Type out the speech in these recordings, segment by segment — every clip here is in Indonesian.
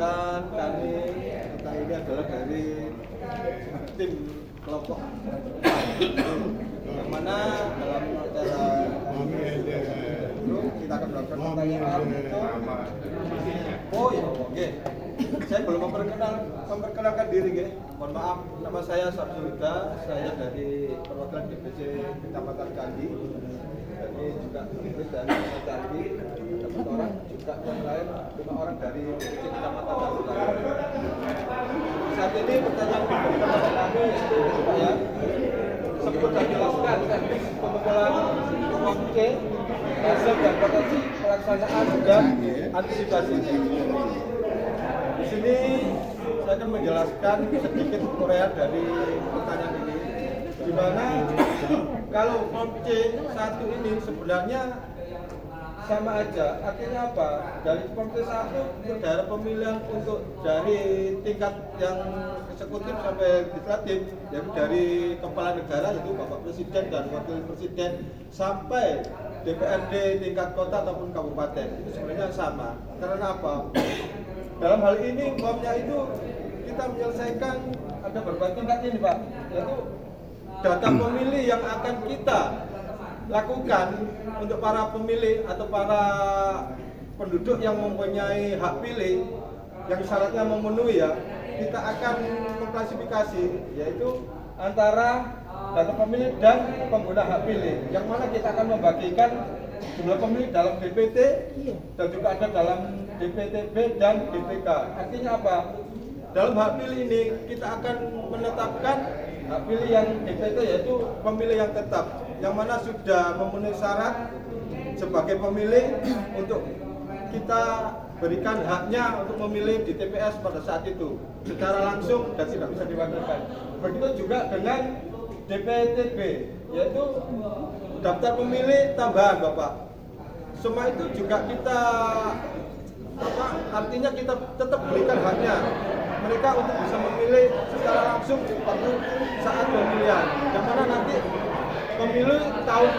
perkenalkan kita ini adalah dari tim kelompok yang mana dalam acara itu kita akan melakukan pertanyaan itu. Oh ya, oke. Saya belum memperkenalkan diri, ya. Mohon maaf, nama saya Sabtu Huda, saya dari perwakilan DPC Kecamatan Candi. Jadi juga dari Candi, 4 orang, juga yang lain 5 orang dari DPC Kecamatan Candi. Saat ini pertanyaan pertama kami itu Pak ya, sebut dan jelaskan teknis pengumpulan uang C, hasil dan potensi pelaksanaan dan antisipasi. Di sini saya akan menjelaskan sedikit uraian dari pertanyaan ini, di mana kalau form C1 ini sebenarnya sama aja, artinya apa? Dari form C1 untuk daerah pemilihan untuk dari tingkat yang eksekutif sampai legislatif, yaitu dari kepala negara yaitu Bapak Presiden dan Wakil Presiden sampai DPRD tingkat kota ataupun kabupaten, itu sebenarnya sama. Karena apa? Dalam hal ini formnya itu kita menyelesaikan ada berbagai tingkat ini Pak, yaitu data pemilih yang akan kita lakukan untuk para pemilih atau para penduduk yang mempunyai hak pilih yang syaratnya memenuhi ya, kita akan mengklasifikasi yaitu antara data pemilih dan pengguna hak pilih, yang mana kita akan membagikan jumlah pemilih dalam DPT dan juga ada dalam DPTB dan DPK. Artinya apa? Dalam hak pilih ini kita akan menetapkan hak pilih yang DPT yaitu pemilih yang tetap, yang mana sudah memenuhi syarat sebagai pemilih untuk kita berikan haknya untuk memilih di TPS pada saat itu secara langsung dan tidak bisa diwakilkan. Begitu juga dengan DPTB yaitu daftar pemilih tambahan Bapak. Semua itu juga kita artinya kita tetap berikan haknya mereka untuk bisa memilih secara langsung pada saat pemilihan, yang mana nanti pemilu tahun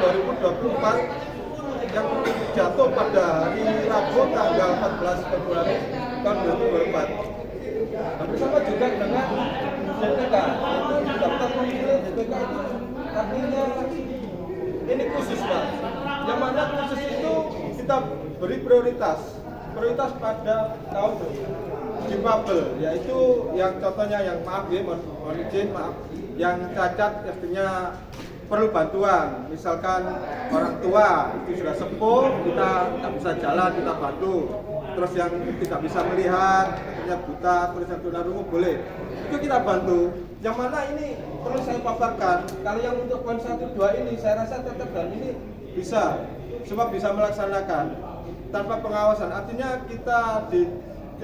2024 yang jatuh pada hari Rabu tanggal 14 Februari tahun 2024. Bersama juga dengan DPK, itu daftar pemilih DPK itu artinya ini khusus Pak, yang mana khusus itu kita beri prioritas pada kaum difabel, yaitu yang contohnya yang maaf ya, mohon izin maaf, yang cacat artinya perlu bantuan, misalkan orang tua itu sudah sepuh, kita tak bisa jalan, kita bantu. Terus yang tidak bisa melihat, artinya buta, terus yang tunarungu boleh, itu kita bantu. Yang mana ini perlu saya paparkan, kalau yang untuk poin 1, 2 ini saya rasa tetap dan ini bisa, semua bisa melaksanakan tanpa pengawasan. Artinya kita di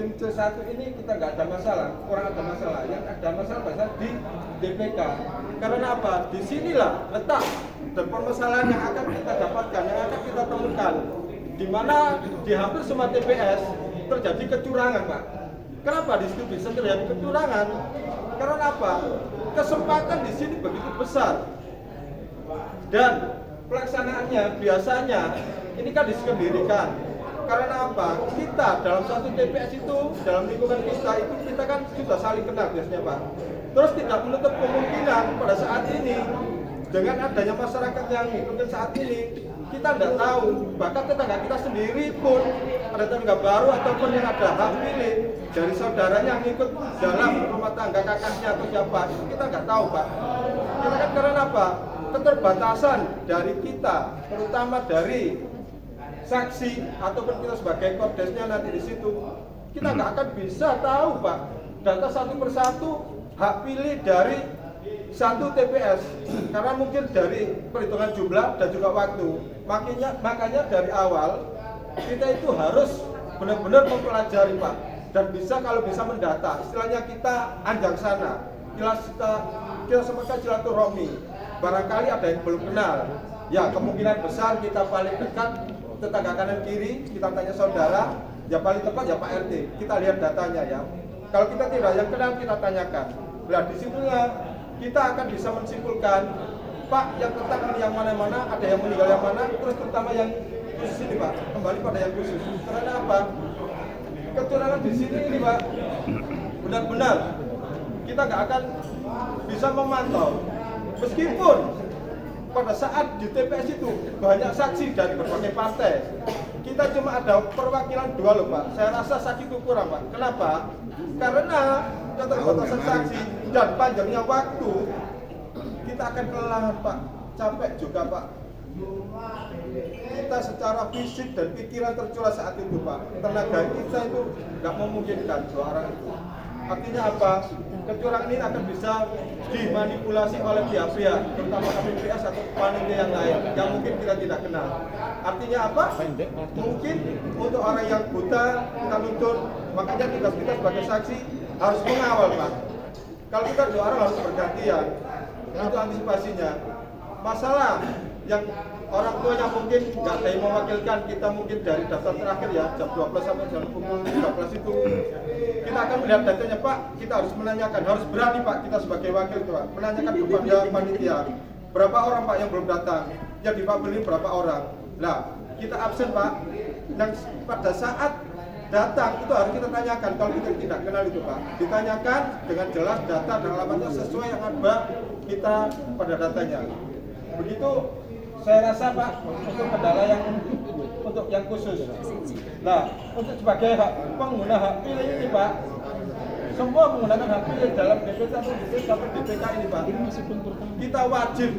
tim C1 ini kita nggak ada masalah, kurang ada masalah. Yang ada masalah besar di DPK. Karena apa? Disinilah letak dan permasalahan yang akan kita dapatkan, yang akan kita temukan, di mana di hampir semua TPS terjadi kecurangan, Pak. Kenapa di situ bisa terjadi kecurangan? Karena apa? Kesempatan di sini begitu besar dan pelaksanaannya biasanya ini kan disendirikan. Karena apa? Kita dalam satu TPS itu, dalam lingkungan kita itu kita kan sudah saling kenal biasanya Pak. Terus tidak menutup kemungkinan pada saat ini dengan adanya masyarakat yang mungkin saat ini kita tidak tahu, bahkan tetangga kita sendiri pun ada tetangga baru ataupun yang ada hak pilih dari saudaranya yang ikut dalam rumah tangga kakaknya atau siapa, itu kita nggak tahu Pak. Kita kan karena apa? Keterbatasan dari kita, terutama dari saksi ataupun kita sebagai kodesnya nanti di situ, kita nggak akan bisa tahu Pak data satu persatu hak pilih dari satu TPS, karena mungkin dari perhitungan jumlah dan juga waktu. Makanya dari awal kita itu harus benar-benar mempelajari Pak, dan bisa kalau bisa mendata, istilahnya kita anjang sana, kita semuanya silaturahmi. Barangkali ada yang belum kenal, ya kemungkinan besar kita paling dekat tetangga kanan kiri, kita tanya saudara, ya paling tepat ya Pak RT, kita lihat datanya ya. Kalau kita tidak yang kenal kita tanyakan. Nah disitulah kita akan bisa menyimpulkan, Pak yang tetap ini yang mana-mana, ada yang meninggal yang mana, terus terutama yang khusus ini Pak, kembali pada yang khusus. Karena apa? kecurangan di sini ini Pak, benar-benar kita nggak akan bisa memantau. Meskipun pada saat di TPS itu banyak saksi dari berbagai partai, kita cuma ada perwakilan 2 loh Pak. Saya rasa saksi itu kurang Pak. Kenapa? Karena keterbatasan saksi dan panjangnya waktu, kita akan kelelahan Pak, capek juga Pak. Kita secara fisik dan pikiran tercurah saat itu Pak. Tenaga kita itu nggak memungkinkan 2 orang itu. Artinya apa? Kecurangan ini akan bisa dimanipulasi oleh pihak-pihak, terutama KPPS atau panitia yang lain, yang mungkin kita tidak kenal. Artinya apa? Mungkin untuk orang yang buta kita nuntut, makanya kita sebagai saksi harus mengawal Pak. Kalau kita 2 orang harus bergantian, itu antisipasinya. Masalah yang orang tuanya mungkin nggak ada yang mewakilkan, kita mungkin dari daftar terakhir ya, jam 12 sampai jam pukul 13 itu kita akan melihat datanya Pak, kita harus menanyakan, harus berani Pak, kita sebagai wakil Pak, menanyakan kepada panitia berapa orang Pak yang belum datang, yang dipabeli berapa orang. Nah, kita absen Pak, dan pada saat datang itu harus kita tanyakan, kalau kita tidak kenal itu Pak, ditanyakan dengan jelas data dan alamatnya sesuai yang ada kita pada datanya. Begitu saya rasa Pak, untuk kendala yang untuk yang khusus. Nah, untuk sebagai pengguna hak pilih ini Pak, semua menggunakan hak pilih dalam DPT atau DPK ini Pak, kita wajib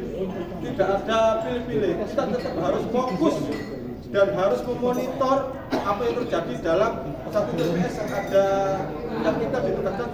tidak ada pilih-pilih, kita tetap harus fokus dan harus memonitor apa yang terjadi dalam satu TPS yang ada yang kita ditugaskan